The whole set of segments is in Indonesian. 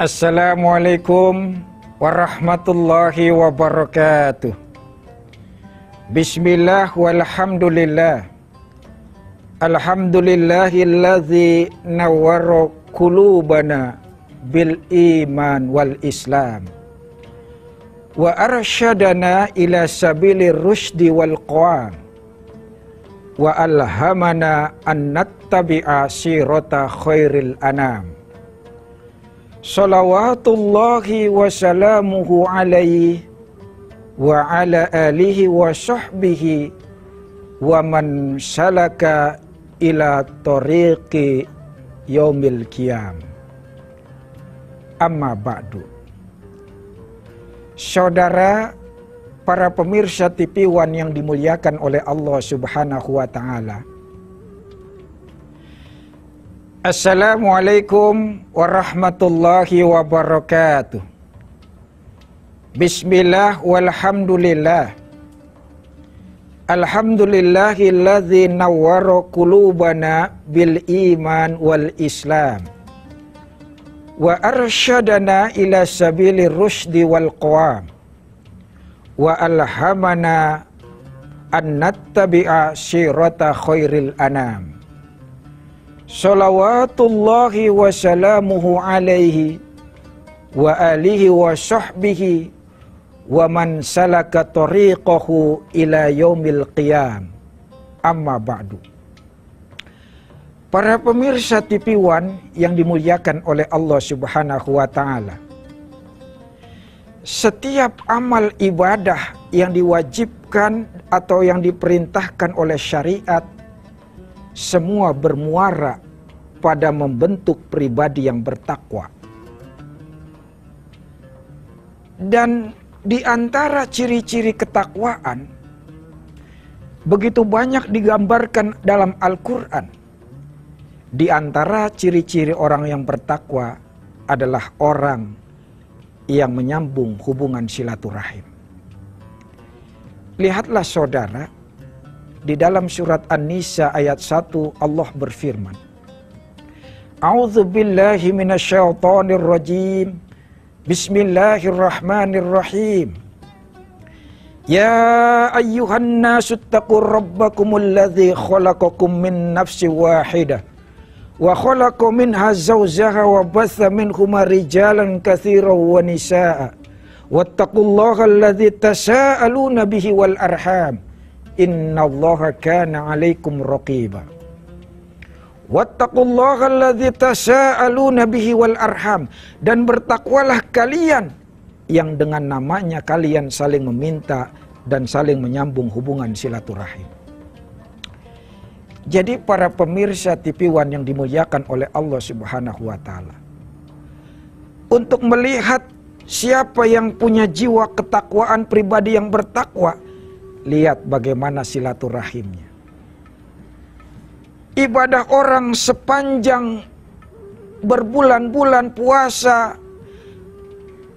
Assalamualaikum warahmatullahi wabarakatuh. Bismillah walhamdulillah. Alhamdulillahilladzi nawwara qulubana bil iman wal islam wa arsyadana ila sabilir rusdi wal qawam wa alhamana an nattabi'a sirata khairil anam. Salawatullahi wa salamuhu alaihi wa ala alihi wa sahbihi wa man salaka ila tariqi yaumil qiyam. Amma ba'du. Saudara, para pemirsa TV One yang dimuliakan oleh Allah Subhanahu wa taala. Assalamualaikum warahmatullahi wabarakatuh. Bismillah walhamdulillah. Alhamdulillahilladzi nawwara qulubana bil iman wal islam wa arsyadana ila sabilir rusdi wal qawam wa alhamana an nattabi'a sirata khairil anam. Salawatullahi wa salamuhu alaihi wa alihi wa sahbihi wa man salaka tariqahu ila yaumil qiyam. Amma ba'du. Para pemirsa TV One yang dimuliakan oleh Allah Subhanahu wa taala. Setiap amal ibadah yang diwajibkan atau yang diperintahkan oleh syariat, semua bermuara pada membentuk pribadi yang bertakwa. Dan di antara ciri-ciri ketakwaan, begitu banyak digambarkan dalam Al-Quran. Di antara ciri-ciri orang yang bertakwa adalah orang yang menyambung hubungan silaturahim. Lihatlah saudara, di dalam surat An-Nisa ayat 1 Allah berfirman, A'udzu billahi minasyaitonir rajim. Bismillahirrahmanirrahim. Ya ayyuhan nasu taqur rabbakumul ladzi khalaqakum min nafsin wahidah wa khalaqa minha zawjaha wa batha minhuma rijalan katsiran wa nisaa wattaqullaha alladzi tasaaluna bihi wal arham innallaha kana 'alaikum raqiba. Wattaqullaha alladzi tasaaluna bihi wal arham, dan bertakwalah kalian yang dengan namanya kalian saling meminta dan saling menyambung hubungan silaturahim. Jadi para pemirsa TV One yang dimuliakan oleh Allah Subhanahu wa taala, untuk melihat siapa yang punya jiwa ketakwaan, pribadi yang bertakwa, lihat bagaimana silaturahimnya. Ibadah orang sepanjang berbulan-bulan puasa,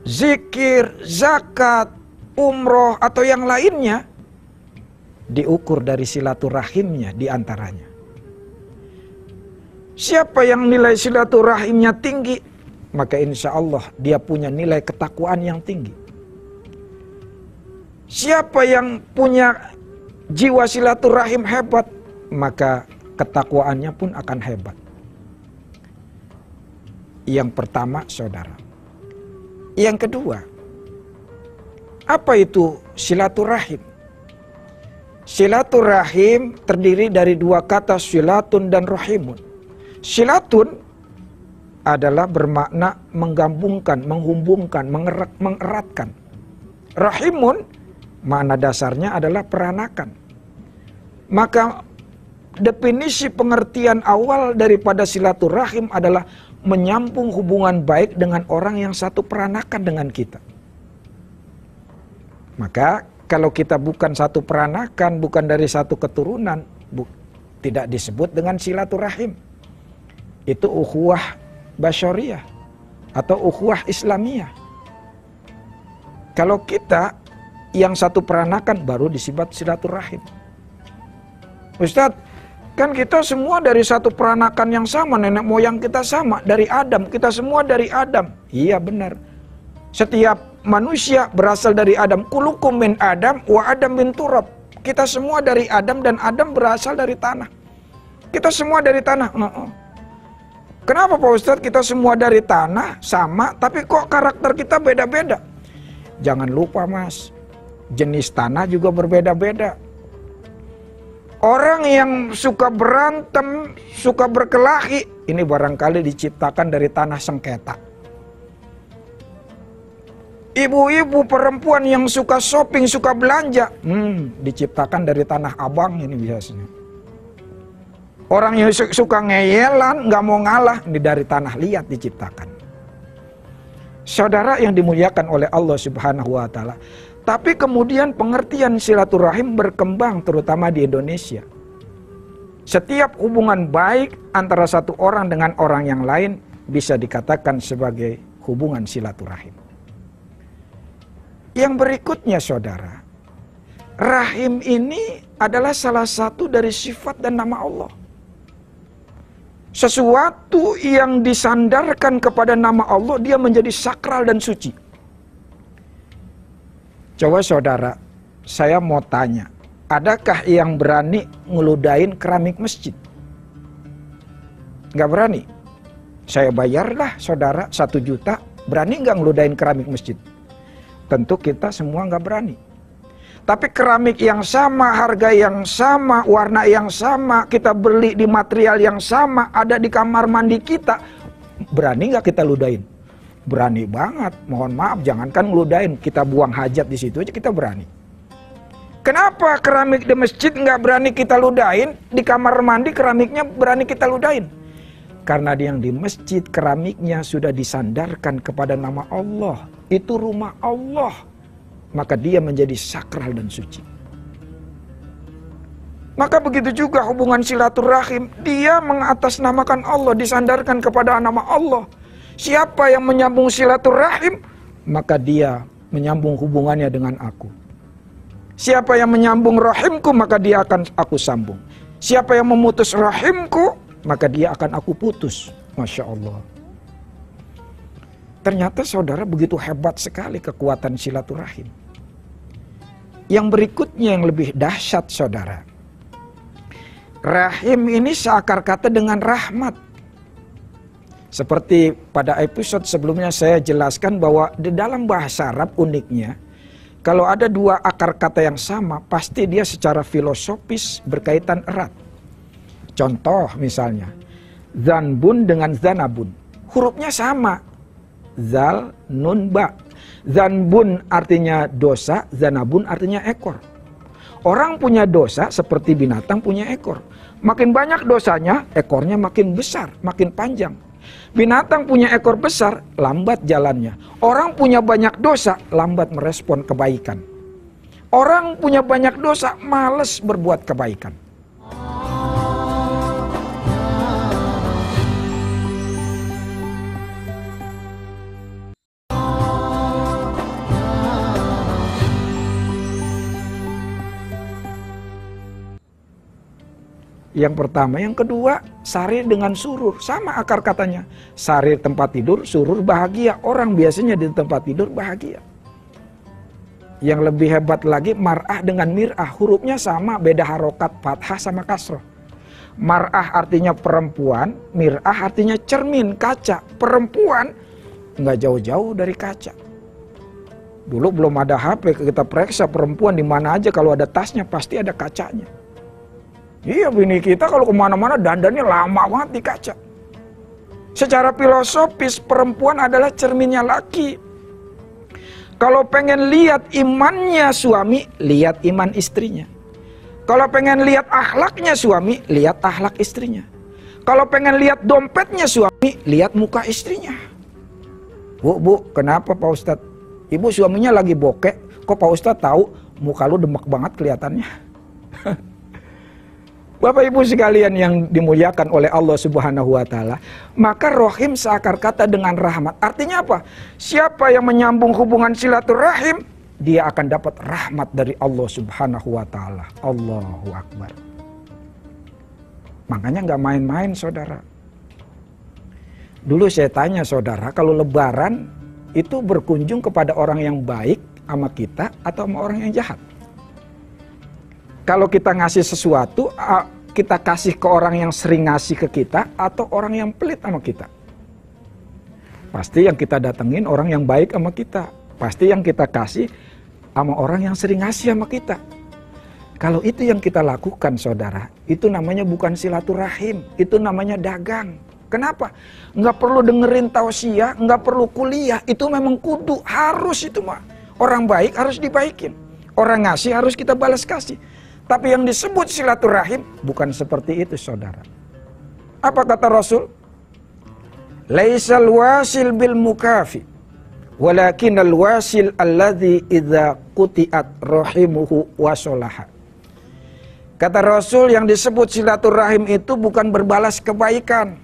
zikir, zakat, umroh atau yang lainnya diukur dari silaturahimnya di antaranya. Siapa yang nilai silaturahimnya tinggi, maka insya Allah dia punya nilai ketakwaan yang tinggi. Siapa yang punya jiwa silaturahim hebat, maka ketakwaannya pun akan hebat. Yang pertama, saudara. Yang kedua, apa itu silaturahim? Silaturahim terdiri dari dua kata, silatun dan rahimun. Silatun adalah bermakna menggabungkan, menghubungkan, mengeratkan. Rahimun makna dasarnya adalah peranakan. Maka definisi pengertian awal daripada silaturahim adalah menyambung hubungan baik dengan orang yang satu peranakan dengan kita. Maka kalau kita bukan satu peranakan, bukan dari satu keturunan, tidak disebut dengan silaturahim. Itu ukhuwah basyariyah atau ukhuwah islamiyah. Kalau kita yang satu peranakan baru disebut silaturahim. Ustadz, Kan kita semua dari satu peranakan yang sama, nenek moyang kita sama, dari Adam, kita semua dari Adam. Iya benar. Setiap manusia berasal dari Adam. Kulukum min Adam wa Adam min turab. Kita semua dari Adam dan Adam berasal dari tanah. Kita semua dari tanah. Kenapa Pak Ustadz kita semua dari tanah sama, tapi kok karakter kita beda-beda? Jangan lupa Mas, jenis tanah juga berbeda-beda. Orang yang suka berantem, suka berkelahi, ini barangkali diciptakan dari tanah sengketa. Ibu-ibu perempuan yang suka shopping, suka belanja, diciptakan dari tanah abang ini biasanya. Orang yang suka ngeyelan, nggak mau ngalah, ini dari tanah liat diciptakan. Saudara yang dimuliakan oleh Allah Subhanahu wa Ta'ala. Tapi kemudian pengertian silaturahim berkembang terutama di Indonesia. Setiap hubungan baik antara satu orang dengan orang yang lain bisa dikatakan sebagai hubungan silaturahim. Yang berikutnya saudara, rahim ini adalah salah satu dari sifat dan nama Allah. Sesuatu yang disandarkan kepada nama Allah, dia menjadi sakral dan suci. Coba saudara, saya mau tanya, adakah yang berani ngeludain keramik masjid? Nggak berani. Saya bayarlah saudara 1 juta, berani nggak ngeludain keramik masjid? Tentu kita semua nggak berani. Tapi keramik yang sama, harga yang sama, warna yang sama, kita beli di material yang sama, ada di kamar mandi kita, berani nggak kita ludain? Berani banget, mohon maaf, jangankan ngeludain, kita buang hajat di situ aja kita berani. Kenapa keramik di masjid nggak berani kita ludain, di kamar mandi keramiknya berani kita ludain? Karena yang di masjid keramiknya sudah disandarkan kepada nama Allah, itu rumah Allah, maka dia menjadi sakral dan suci. Maka begitu juga hubungan silaturahim, dia mengatasnamakan Allah, disandarkan kepada nama Allah. Siapa yang menyambung silaturahim, maka dia menyambung hubungannya dengan aku. Siapa yang menyambung rahimku, maka dia akan aku sambung. Siapa yang memutus rahimku, maka dia akan aku putus. Masya Allah. Ternyata saudara begitu hebat sekali kekuatan silaturahim. Yang berikutnya yang lebih dahsyat saudara. Rahim ini seakar kata dengan rahmat. Seperti pada episode sebelumnya saya jelaskan bahwa di dalam bahasa Arab uniknya, kalau ada 2 akar kata yang sama, pasti dia secara filosofis berkaitan erat. Contoh misalnya, zanbun dengan zanabun, hurufnya sama, zal, nun, ba. Zanbun artinya dosa, zanabun artinya ekor. Orang punya dosa seperti binatang punya ekor. Makin banyak dosanya, ekornya makin besar, makin panjang. Binatang punya ekor besar, lambat jalannya. Orang punya banyak dosa, lambat merespon kebaikan. Orang punya banyak dosa, malas berbuat kebaikan. Yang pertama, yang kedua, sarir dengan surur, sama akar katanya. Sarir tempat tidur, surur bahagia. Orang biasanya di tempat tidur bahagia. Yang lebih hebat lagi, mar'ah dengan mir'ah, hurufnya sama, beda harokat, fathah sama kasroh. Mar'ah artinya perempuan, mir'ah artinya cermin, kaca. Perempuan nggak jauh-jauh dari kaca. Dulu belum ada HP, kita periksa perempuan di mana aja, kalau ada tasnya pasti ada kacanya. Iya, bini kita kalau kemana-mana dandannya lama banget di kaca. Secara filosofis perempuan adalah cerminnya laki. Kalau pengen lihat imannya suami, lihat iman istrinya. Kalau pengen lihat akhlaknya suami, lihat akhlak istrinya. Kalau pengen lihat dompetnya suami, lihat muka istrinya. Bu, kenapa Pak Ustadz? Ibu suaminya lagi bokek, kok Pak Ustadz tahu muka lu demek banget kelihatannya? Bapak Ibu sekalian yang dimuliakan oleh Allah Subhanahu wa Ta'ala, maka rahim seakar kata dengan rahmat. Artinya apa? Siapa yang menyambung hubungan silaturahim, dia akan dapat rahmat dari Allah Subhanahu wa Ta'ala. Allahu Akbar. Makanya nggak main-main saudara. Dulu saya tanya saudara, kalau lebaran itu berkunjung kepada orang yang baik sama kita atau sama orang yang jahat? Kalau kita ngasih sesuatu, kita kasih ke orang yang sering ngasih ke kita atau orang yang pelit sama kita? Pasti yang kita datengin orang yang baik sama kita. Pasti yang kita kasih sama orang yang sering ngasih sama kita. Kalau itu yang kita lakukan saudara, itu namanya bukan silaturahim, itu namanya dagang. Kenapa? Nggak perlu dengerin tausiah, nggak perlu kuliah, itu memang kudu, harus itu mah. Orang baik harus dibaikin, orang ngasih harus kita balas kasih. Tapi yang disebut silaturahim bukan seperti itu saudara. Apa kata Rasul? Laisal wasil bil mukafi, walakinal wasil alladzi idza quti'at rahimuhu wasolaha. Kata Rasul, yang disebut silaturahim itu bukan berbalas kebaikan.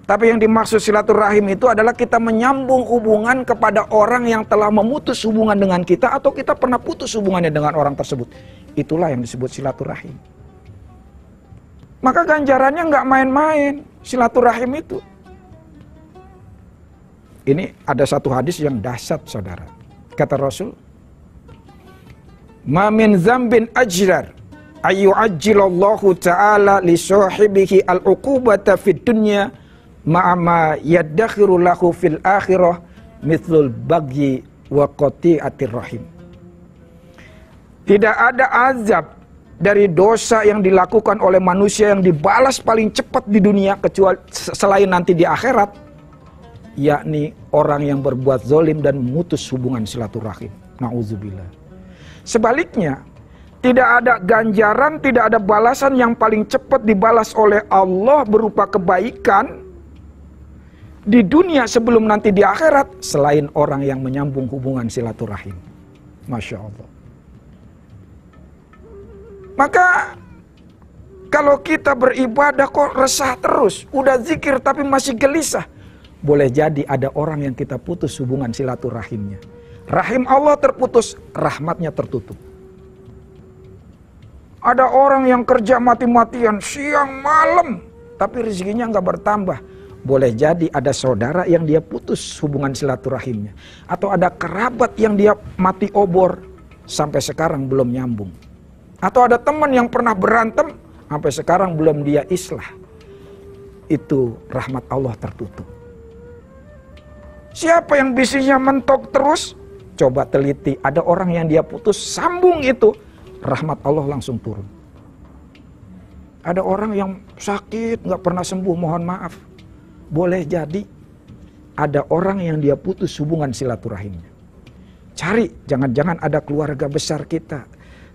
Tapi yang dimaksud silaturahim itu adalah kita menyambung hubungan kepada orang yang telah memutus hubungan dengan kita atau kita pernah putus hubungannya dengan orang tersebut. Itulah yang disebut silaturahim. Maka ganjarannya nggak main-main silaturahim itu. Ini ada satu hadis yang dahsyat saudara. Kata Rasul, "Ma min dzambin ajrar ayyu'ajjilallahu ta'ala li sahibihi al-uqubata fid dunya ma'ama yaddakhiru lahu fil akhirah mithlul bagyi wa qati'atir rahim." Tidak ada azab dari dosa yang dilakukan oleh manusia yang dibalas paling cepat di dunia kecuali selain nanti di akhirat, yakni orang yang berbuat zalim dan memutus hubungan silaturahim. Nauzubillah. Sebaliknya, tidak ada ganjaran, tidak ada balasan yang paling cepat dibalas oleh Allah berupa kebaikan di dunia sebelum nanti di akhirat selain orang yang menyambung hubungan silaturahim. Masya Allah. Maka kalau kita beribadah kok resah terus, udah zikir tapi masih gelisah, boleh jadi ada orang yang kita putus hubungan silaturahimnya. Rahim Allah terputus, rahmatnya tertutup. Ada orang yang kerja mati-matian siang malam tapi rezekinya nggak bertambah. Boleh jadi ada saudara yang dia putus hubungan silaturahimnya. Atau ada kerabat yang dia mati obor sampai sekarang belum nyambung. Atau ada teman yang pernah berantem sampai sekarang belum dia islah. Itu rahmat Allah tertutup. Siapa yang bisnisnya mentok terus? Coba teliti, ada orang yang dia putus sambung itu, rahmat Allah langsung turun. Ada orang yang sakit gak pernah sembuh, mohon maaf. Boleh jadi ada orang yang dia putus hubungan silaturahimnya. Cari, jangan-jangan ada keluarga besar kita,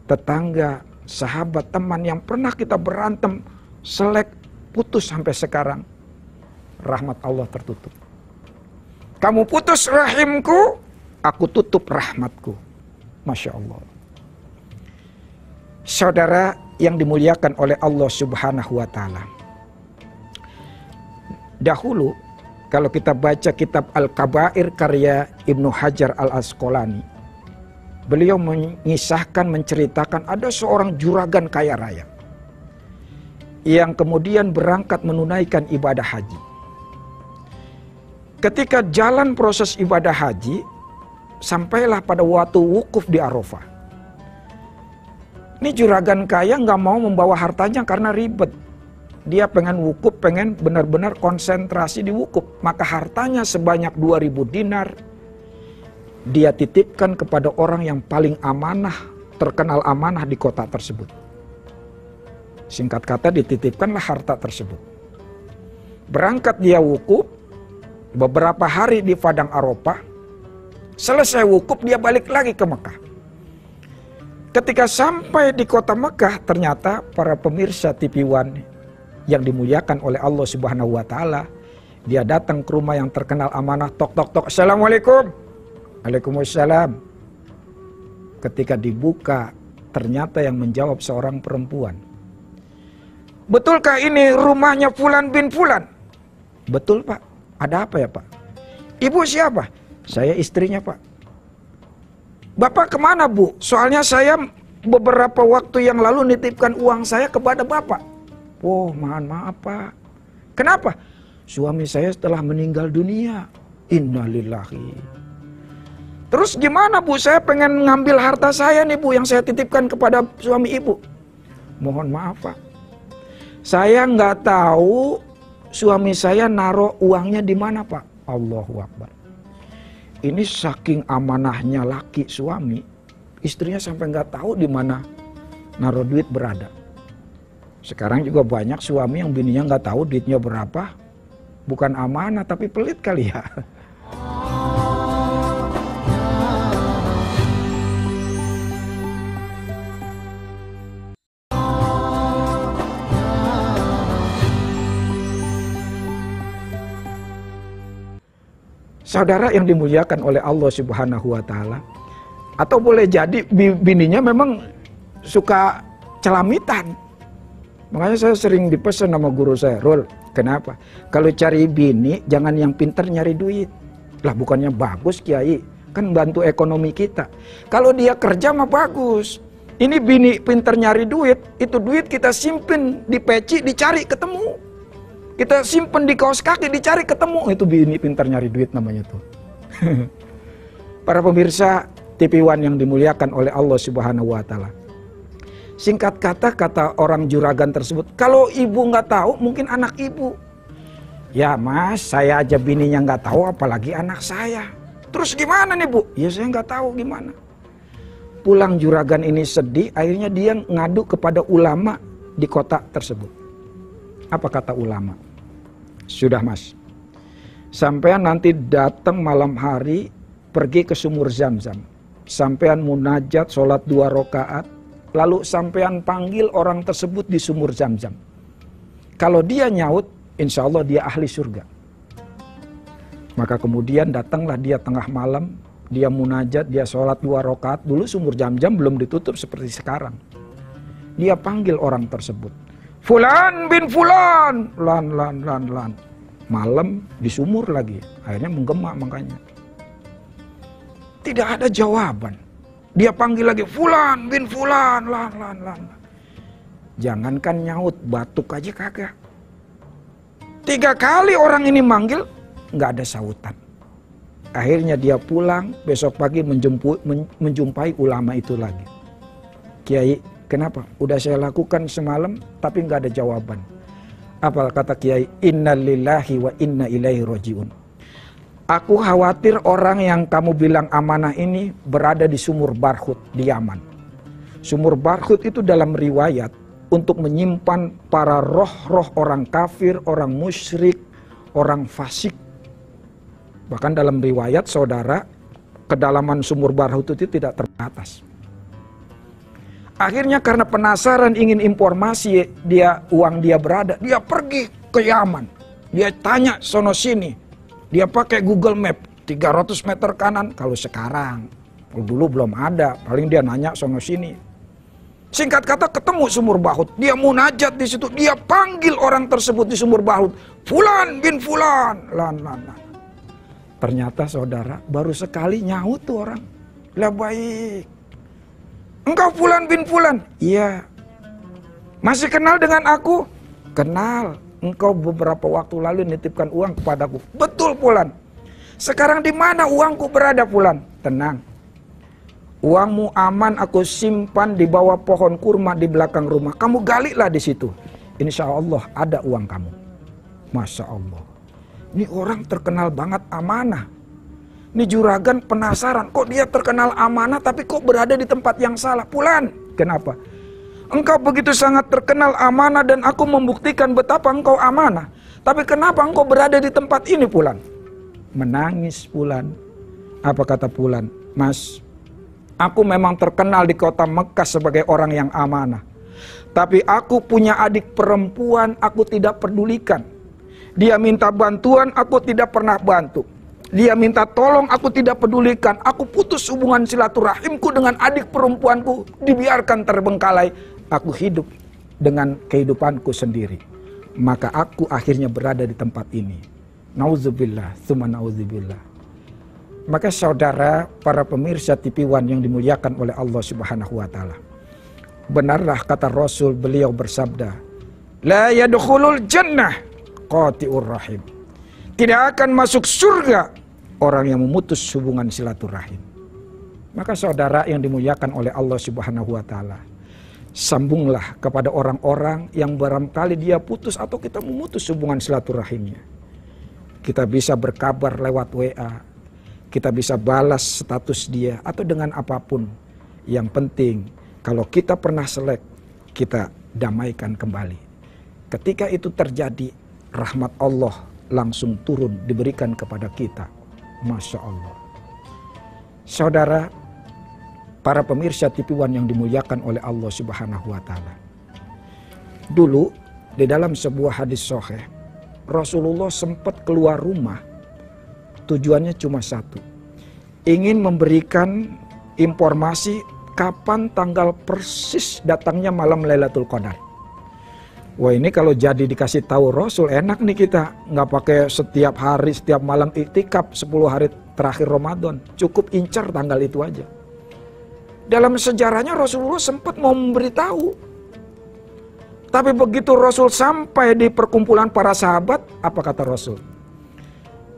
tetangga, sahabat, teman yang pernah kita berantem, selek, putus sampai sekarang. Rahmat Allah tertutup. Kamu putus rahimku, aku tutup rahmatku. Masya Allah. Saudara yang dimuliakan oleh Allah Subhanahu wa Ta'ala. Dahulu kalau kita baca kitab Al-Kabair karya Ibnu Hajar Al-Asqalani, beliau mengisahkan, menceritakan ada seorang juragan kaya raya yang kemudian berangkat menunaikan ibadah haji. Ketika jalan proses ibadah haji, sampailah pada waktu wukuf di Arafah. Ini juragan kaya nggak mau membawa hartanya karena ribet. Dia pengen wukuf, pengen benar-benar konsentrasi di wukuf. Maka hartanya sebanyak 2000 dinar dia titipkan kepada orang yang paling amanah, terkenal amanah di kota tersebut. Singkat kata, dititipkanlah harta tersebut. Berangkat dia wukuf, beberapa hari di Padang Arafah. Selesai wukuf dia balik lagi ke Mekah. Ketika sampai di kota Mekah, ternyata para pemirsa TV One yang dimuliakan oleh Allah Subhanahu wa Ta'ala, dia datang ke rumah yang terkenal amanah, tok tok tok, assalamualaikum. Waalaikumsalam. Ketika dibuka, ternyata yang menjawab seorang perempuan. Betulkah ini rumahnya Fulan bin Fulan? Betul Pak. Ada apa ya Pak? Ibu siapa? Saya istrinya Pak. Bapak kemana Bu? Soalnya saya beberapa waktu yang lalu nitipkan uang saya kepada Bapak. Oh, mohon maaf Pak. Kenapa? Suami saya telah meninggal dunia. Innalillahi. Terus gimana Bu? Saya pengen ngambil harta saya nih Bu, yang saya titipkan kepada suami ibu. Mohon maaf Pak. Saya nggak tahu suami saya naruh uangnya di mana Pak. Allahu Akbar. Ini saking amanahnya laki suami, istrinya sampai nggak tahu di mana naruh duit berada. Sekarang juga banyak suami yang bininya nggak tahu duitnya berapa. Bukan amanah tapi pelit kali ya. Saudara yang dimuliakan oleh Allah Subhanahu wa taala. Atau boleh jadi bininya memang suka celamitan. Makanya saya sering dipesan sama guru saya, Rul, kenapa? Kalau cari bini jangan yang pintar nyari duit. Lah bukannya bagus Kiai, kan bantu ekonomi kita. Kalau dia kerja mah bagus. Ini bini pintar nyari duit, itu duit kita simpen di peci, dicari ketemu. Kita simpen di kaos kaki, dicari ketemu. Itu bini pintar nyari duit namanya tuh. Para pemirsa TV One yang dimuliakan oleh Allah Subhanahu wa taala. Singkat kata orang juragan tersebut, kalau ibu nggak tahu mungkin anak ibu. Ya Mas, saya aja bininya nggak tahu apalagi anak saya. Terus gimana nih Bu? Ya saya nggak tahu gimana. Pulang juragan ini sedih, akhirnya dia ngadu kepada ulama di kota tersebut. Apa kata ulama? Sudah Mas, sampean nanti datang malam hari pergi ke sumur Zam-Zam. Sampean munajat, sholat 2 rakaat, lalu sampean panggil orang tersebut di sumur Zam-Zam. Kalau dia nyaut, insya Allah dia ahli surga. Maka kemudian datanglah dia tengah malam, dia munajat, dia sholat 2 rakaat. Dulu sumur Zam-Zam belum ditutup seperti sekarang. Dia panggil orang tersebut. Fulan bin Fulan, lan. Malam di sumur lagi, akhirnya menggema makanya. Tidak ada jawaban. Dia panggil lagi, Fulan bin Fulan, lan. Jangankan nyaut, batuk aja kagak. 3 kali orang ini manggil, nggak ada sautan. Akhirnya dia pulang, besok pagi menjumpai ulama itu lagi. Kiai, kenapa? Udah saya lakukan semalam tapi nggak ada jawaban. Apa kata Kiai? Innalillahi wa inna ilaihi rajiun. Aku khawatir orang yang kamu bilang amanah ini berada di sumur Barhut di Yaman. Sumur Barhut itu dalam riwayat untuk menyimpan para roh-roh orang kafir, orang musyrik, orang fasik. Bahkan dalam riwayat saudara, kedalaman sumur Barhut itu tidak terbatas. Akhirnya karena penasaran ingin informasi uang dia berada, dia pergi ke Yaman. Dia tanya sono sini. Dia pakai Google Map 300 meter kanan. Kalau sekarang, dulu belum ada, paling dia nanya sono sini. Singkat kata ketemu sumur Barhut. Dia munajat di situ, dia panggil orang tersebut di sumur Barhut. Fulan bin Fulan, lan. Ternyata saudara baru sekali nyaut tuh orang. Lah baik. Engkau Fulan bin Fulan? Iya. Masih kenal dengan aku? Kenal. Engkau beberapa waktu lalu nitipkan uang kepadaku. Betul Fulan. Sekarang di mana uangku berada Fulan? Tenang. Uangmu aman aku simpan di bawah pohon kurma di belakang rumah. Kamu galilah di situ. Insya Allah ada uang kamu. Masya Allah. Ini orang terkenal banget amanah. Ini juragan penasaran, kok dia terkenal amanah tapi kok berada di tempat yang salah. Fulan, kenapa? Engkau begitu sangat terkenal amanah dan aku membuktikan betapa engkau amanah. Tapi kenapa engkau berada di tempat ini Fulan? Menangis Fulan. Apa kata Fulan? Mas, aku memang terkenal di kota Mekah sebagai orang yang amanah. Tapi aku punya adik perempuan, aku tidak pedulikan. Dia minta bantuan, aku tidak pernah bantu. Dia minta tolong, aku tidak pedulikan. Aku putus hubungan silaturahimku dengan adik perempuanku. Dibiarkan terbengkalai. Aku hidup dengan kehidupanku sendiri. Maka aku akhirnya berada di tempat ini. Nauzubillah, tsumma nauzubillah. Maka saudara, para pemirsa TV One yang dimuliakan oleh Allah Subhanahu wa taala. Benarlah kata Rasul, beliau bersabda, La yadkhulul jannah qati'ur rahim. Tidak akan masuk surga orang yang memutus hubungan silaturahim. Maka saudara yang dimuliakan oleh Allah Subhanahu wa taala, sambunglah kepada orang-orang yang barangkali dia putus atau kita memutus hubungan silaturahimnya. Kita bisa berkabar lewat WA, kita bisa balas status dia atau dengan apapun. Yang penting kalau kita pernah selek, kita damaikan kembali. Ketika itu terjadi, rahmat Allah langsung turun diberikan kepada kita. Masya Allah. Saudara, para pemirsa TV One yang dimuliakan oleh Allah Subhanahu wa taala. Dulu di dalam sebuah hadis sahih, Rasulullah sempat keluar rumah. Tujuannya cuma satu. Ingin memberikan informasi kapan tanggal persis datangnya malam Lailatul Qadar. Wah, ini kalau jadi dikasih tahu Rasul enak nih kita. Nggak pakai setiap hari, setiap malam iktikaf 10 hari terakhir Ramadan. Cukup incar tanggal itu aja. Dalam sejarahnya Rasulullah sempat mau memberitahu. Tapi begitu Rasul sampai di perkumpulan para sahabat, apa kata Rasul?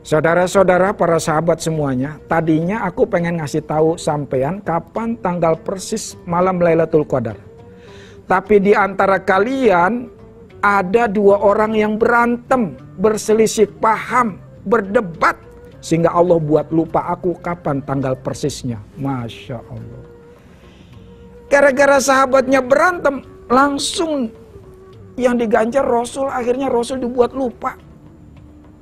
Saudara-saudara, para sahabat semuanya, tadinya aku pengen ngasih tahu sampean kapan tanggal persis malam Lailatul Qadar. Tapi di antara kalian ada 2 orang yang berantem, berselisih paham, berdebat. Sehingga Allah buat lupa aku kapan tanggal persisnya. Masya Allah. Gara-gara sahabatnya berantem, langsung yang diganjar Rasul, akhirnya Rasul dibuat lupa.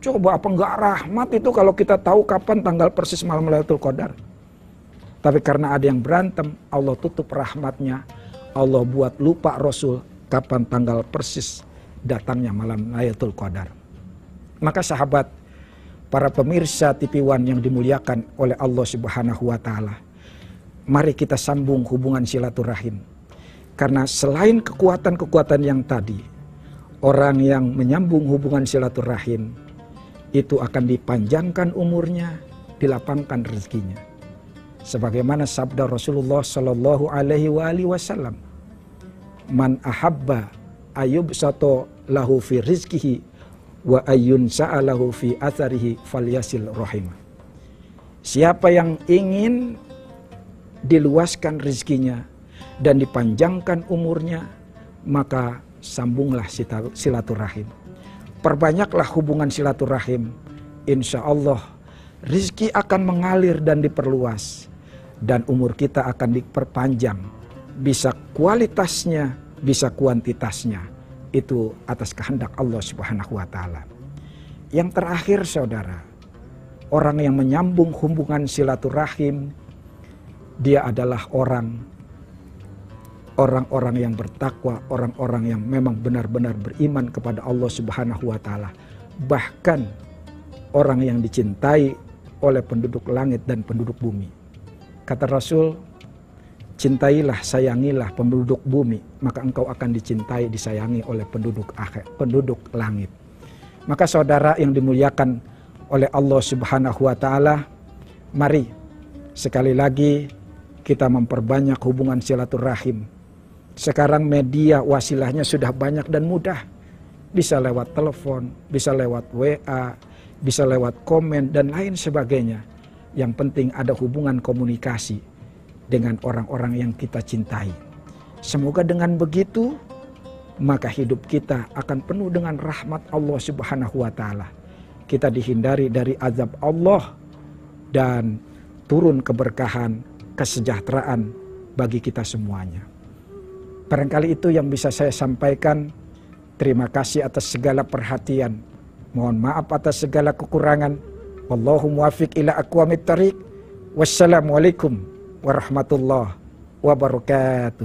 Coba apa enggak rahmat itu kalau kita tahu kapan tanggal persis malam Lailatul Qadar. Tapi karena ada yang berantem, Allah tutup rahmatnya. Allah buat lupa Rasul kapan tanggal persis datangnya malam Lailatul Qadar. Maka sahabat, para pemirsa TV One yang dimuliakan oleh Allah Subhanahu wa taala, mari kita sambung hubungan silaturahim. Karena selain kekuatan-kekuatan yang tadi, orang yang menyambung hubungan silaturahim itu akan dipanjangkan umurnya, dilapangkan rezekinya. Sebagaimana sabda Rasulullah Shallallahu Alaihi Wasallam, "Man ahabba ayubsato lahu fi rizkihi wa ayyun sa'alahu fi atharihi falyasil rahimah." Siapa yang ingin diluaskan rezekinya dan dipanjangkan umurnya, maka sambunglah silaturahim. Perbanyaklah hubungan silaturahim. Insya Allah rezeki akan mengalir dan diperluas. Dan umur kita akan diperpanjang. Bisa kualitasnya, bisa kuantitasnya. Itu atas kehendak Allah Subhanahu wa taala. Yang terakhir saudara, orang yang menyambung hubungan silaturahim, dia adalah orang-orang yang bertakwa, orang-orang yang memang benar-benar beriman kepada Allah Subhanahu wa taala. Bahkan orang yang dicintai oleh penduduk langit dan penduduk bumi. Kata Rasul, cintailah, sayangilah penduduk bumi, maka engkau akan dicintai, disayangi oleh penduduk langit. Maka saudara yang dimuliakan oleh Allah Subhanahu wa taala, mari sekali lagi kita memperbanyak hubungan silaturahim. Sekarang media wasilahnya sudah banyak dan mudah. Bisa lewat telepon, bisa lewat WA, bisa lewat komen dan lain sebagainya. Yang penting ada hubungan komunikasi dengan orang-orang yang kita cintai. Semoga dengan begitu, maka hidup kita akan penuh dengan rahmat Allah Subhanahu wa taala. Kita dihindari dari azab Allah dan turun keberkahan, kesejahteraan bagi kita semuanya. Barangkali itu yang bisa saya sampaikan. Terima kasih atas segala perhatian. Mohon maaf atas segala kekurangan. Wallahu muwaffiq ila aqwamit thariq. Wassalamualaikum warahmatullahi wabarakatuh.